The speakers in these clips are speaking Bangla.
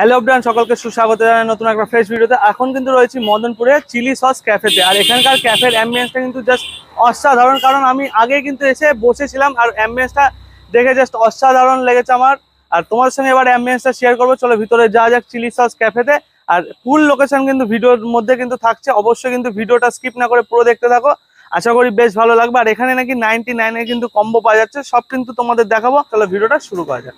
হ্যালো ব্রান, সকলকে সুস্বাগত জানাই নতুন একটা ফ্রেশ ভিডিওতে। এখন কিন্তু রয়েছি মদনপুরে চিলি সস ক্যাফেতে। আর এখানকার ক্যাফের অ্যাম্বিয়েন্সটা কিন্তু জাস্ট অসাধারণ, কারণ আমি আগে কিন্তু এসে বসেছিলাম আর অ্যাম্বিয়েন্সটা দেখে জাস্ট অসাধারণ লেগেছে আমার। আর তোমার সঙ্গে এবার অ্যাম্বিয়েন্সটা শেয়ার করবো, চলো ভিতরে যাওয়া যাক চিলি সস ক্যাফেতে। আর ফুল লোকেশন কিন্তু ভিডিওর মধ্যে কিন্তু থাকছে, অবশ্যই কিন্তু ভিডিওটা স্কিপ না করে পুরো দেখতে থাকো, আশা করি বেশ ভালো লাগবে। আর এখানে নাকি 99 কিন্তু কম্বো পাওয়া যাচ্ছে, সব কিন্তু তোমাদের দেখাবো। চলো ভিডিওটা শুরু করা যাক।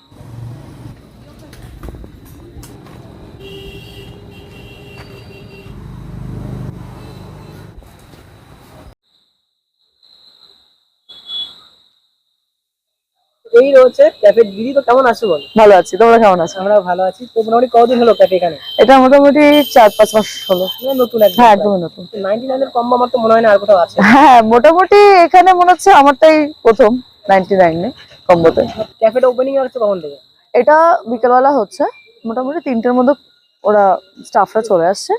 এই রয়েছে ক্যাফে দিদি। তো কেমন আছো বল? ভালো আছি, তোমরা কেমন আছো? আমরা ভালো আছি। তো মোটামুটি কতদিন হলো ক্যাফে এখানে? এটা মোটামুটি 4-5 মাস হলো। নতুন একদম। হ্যাঁ, একদম নতুন। 99 এর কম্বো আমার তো মনে হয় না আর কোথাও আছে। হ্যাঁ, মোটামুটি এখানে মনে হচ্ছে আমারটাই প্রথম 99 এ কম্বোতে। ক্যাফেটা ওপেনিং হচ্ছে কখন থেকে? এটা বিকেলবেলা হচ্ছে, মোটামুটি 3টের মধ্যে ওরা স্টাফরা চলে আসছে,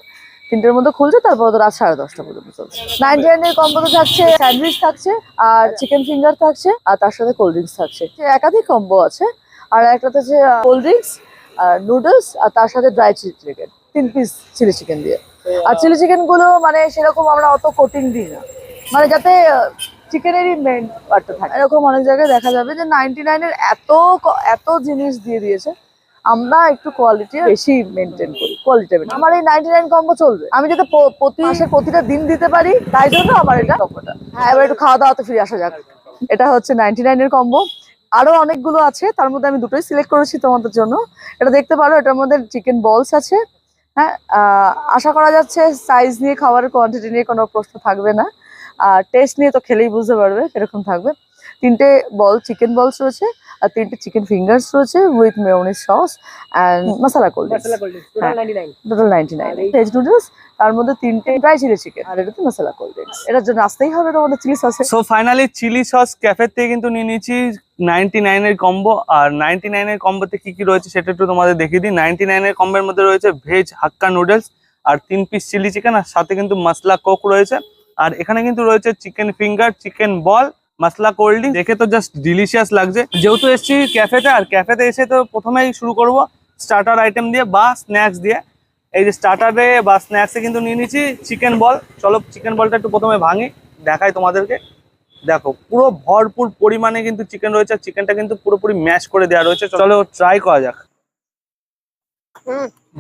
3টের মধ্যে খুলছে, তারপর তো রাত 10:30 পর্যন্ত চলছে। 99 এর কম্বোতে থাকছে স্যান্ডউইচ থাকছে, আর চিকেন ফিঙ্গার থাকছে, আর তার সাথে কোল্ড ড্রিঙ্কস থাকছে। একাধিক কম্বো আছে। আর একটাতে হচ্ছে কোল্ড ড্রিঙ্কস আর নুডলস, আর তার সাথে dry chilli chicken, 3 piece chilli chicken দিয়ে। আর চিলি চিকেন গুলো মানে সেরকম আমরা অত কোটিং দিই না, মানে যাতে চিকেনেরই মেন পার্টটা থাকে। এরকম অনেক জায়গায় দেখা যাবে যে 99 এর এত জিনিস দিয়ে দিয়েছে, আমরা একটু কোয়ালিটি বেশি মেনটেন করি। কোয়ালিটি আমার এই 99 কম্বো চলবে, আমি যাতে প্রতি মাসে প্রতিটা দিন দিতে পারি, তাই জন্য আমার এটা কম্বোটা। হ্যাঁ, এবার একটু খাওয়া দাওয়াতে ফিরে আসা যাক। এটা হচ্ছে 99 এর কম্বো। আরো অনেকগুলো আছে, তার মধ্যে আমি দুটোই সিলেক্ট করেছি তোমাদের জন্য। এটা দেখতে পারো, এটার মধ্যে চিকেন বলস আছে। হ্যাঁ, আশা করা যাচ্ছে সাইজ নিয়ে, খাবারের কোয়ান্টিটি নিয়ে কোনো প্রশ্ন থাকবে না। আর টেস্ট নিয়ে তো খেলেই বুঝতে পারবে কিরকম থাকবে। 3টে চিকেন বলস রয়েছে, আর 3টে চিকেন ফিঙ্গার্স রয়েছে with mayonnaise sauce and masala cold drinks. Total 99। Veg noodles, তার মধ্যে 3টে ড্রাই চিলি চিকেন, আর এটাতে মশলা কোল্ড ড্রিঙ্কস। এটার জন্য আসতেই হবে তোমাদের চিলি সসে। So finally chilli sauce cafe থেকে কিন্তু নিয়ে নিয়েছি 99 এর কম্বো। আর 99 এর কম্বোতে কি কি রয়েছে সেটা একটু তোমাদের দেখিয়ে দিই। 99 এর কম্বোর মধ্যে রয়েছে ভেজ হাক্কা নুডলস, আর 3 পিস চিলি চিকেন, আর সাথে কিন্তু মশলা কোক রয়েছে। আর এখানে কিন্তু রয়েছে চিকেন ফিঙ্গার, চিকেন বল, মশলা কোল্ড ড্রিঙ্ক। দেখে তো জাস্ট ডিলিশিয়াস লাগছে। যেহেতু এসেছি ক্যাফেতে, আর ক্যাফেতে এসে তো প্রথমেই শুরু করব স্টার্টার আইটেম দিয়ে বা স্ন্যাক্স দিয়ে। এই যে স্টার্টারে বা স্ন্যাক্সে কিন্তু নিয়ে নিচ্ছি চিকেন বল। চলো চিকেন বলটা একটু প্রথমে ভাঙি, দেখাই তোমাদেরকে। দেখো পুরো ভরপুর পরিমাণে কিন্তু চিকেন রয়েছে, আর চিকেনটা কিন্তু পুরোপুরি ম্যাশ করে দেওয়া রয়েছে। চলো ট্রাই করা যাক।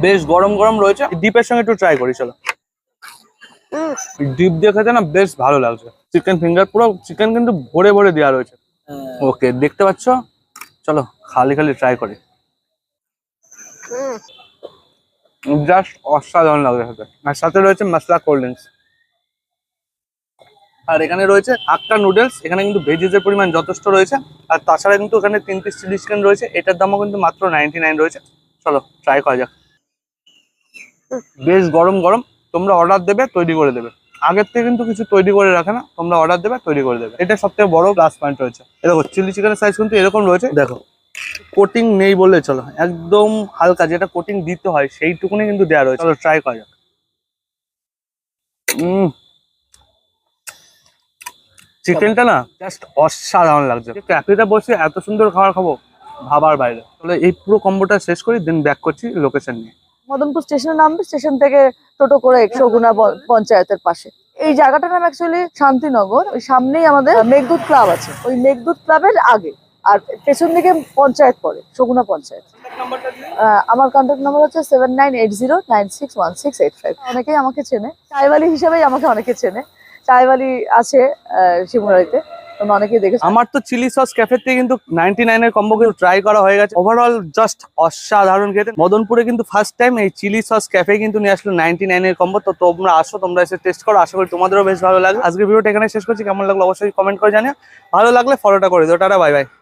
বেশ গরম গরম রয়েছে। ডিপের সঙ্গে একটু ট্রাই করি, চলো। ডিপ দিয়ে খেতে না বেশ ভালো লাগছে। চিকেন ফিঙ্গার পুরো চিকেন কিন্তু ভরে ভরে দেওয়া রয়েছে। ওকে, দেখতে পাচ্ছ? চলো খালি খালি ট্রাই করি। জাস্ট অসাধারণ লাগছে খেতে। আর সাথে রয়েছে মশলা কোল্ড ড্রিঙ্কস। আর এখানে রয়েছে হাক্কা নুডলস। এখানে কিন্তু ভেজিসের পরিমাণ যথেষ্ট রয়েছে। আর তাছাড়া কিন্তু এখানে 3 পিস চিলি চিকেন রয়েছে, এটার দামও কিন্তু মাত্র 99 রয়েছে। চলো ট্রাই করা যাক। বেশ গরম গরম। তোমরা অর্ডার দেবে, তৈরি করে দেবে। আগের থেকে কিন্তু কিছু তৈরি করে রাখে না, তোমরা অর্ডার দেবে, তৈরি করে দেবে। এটা সবথেকে বড় প্লাস পয়েন্ট রয়েছে। দেখো চিলি চিকেনের সাইজ কিন্তু এরকম রয়েছে। দেখো কোটিং নেই বললে চলো, একদম হালকা যেটা কোটিং দিতে হয় সেইটুকুনি কিন্তু দেওয়া রয়েছে। চলো ট্রাই করা যাক। চিকেনটা না জাস্ট অসাধারণ লাগছে। ক্যাফেতে বসে এত সুন্দর খাবার খাবো ভাবার বাইরে। তাহলে এই পুরো কম্বোটা শেষ করি, দেন ব্যাক করছি লোকেশন নিয়ে। মদনপুর স্টেশনে নামবে, স্টেশন থেকে টোটো করে শগুনা পঞ্চায়েতের পাশে। এই জায়গাটার নাম অ্যাকচুয়ালি শান্তিনগর। ওই সামনেই আমাদের মেঘদূত ক্লাব আছে, ওই মেঘদূত ক্লাবের আগে, আর পেছন দিকে পঞ্চায়েত পড়ে, শগুনা পঞ্চায়েত। আমার কন্ট্যাক্ট নাম্বার হচ্ছে 7980961685। অনেকেই আমাকে চেনে, চাইবালি হিসেবেই আমাকে অনেকে চেনে। চাইবালি আছে শিমুরাইতে, অনেকেই দেখেছে। আমার তো চিলি সস ক্যাফে থেকে কিন্তু 99 এর কম্বো কিন্তু ট্রাই করা হয়ে গেছে। ওভারঅল জাস্ট অসাধারণ খেতে। মদনপুরে কিন্তু ফার্স্ট টাইম এই চিলি সস ক্যাফে কিন্তু নিয়ে আসলো 99 এর কম্বো। তো তোমরা আসো, তোমরা এসে টেস্ট করো, আশা করি তোমাদেরও বেশ ভালো লাগবে। আজকে ভিডিওটা এখানে শেষ করছি, কেমন লাগলো অবশ্যই কমেন্ট করে জানিও। ভালো লাগলে ফলোটা করে দিও। Tata, bye bye.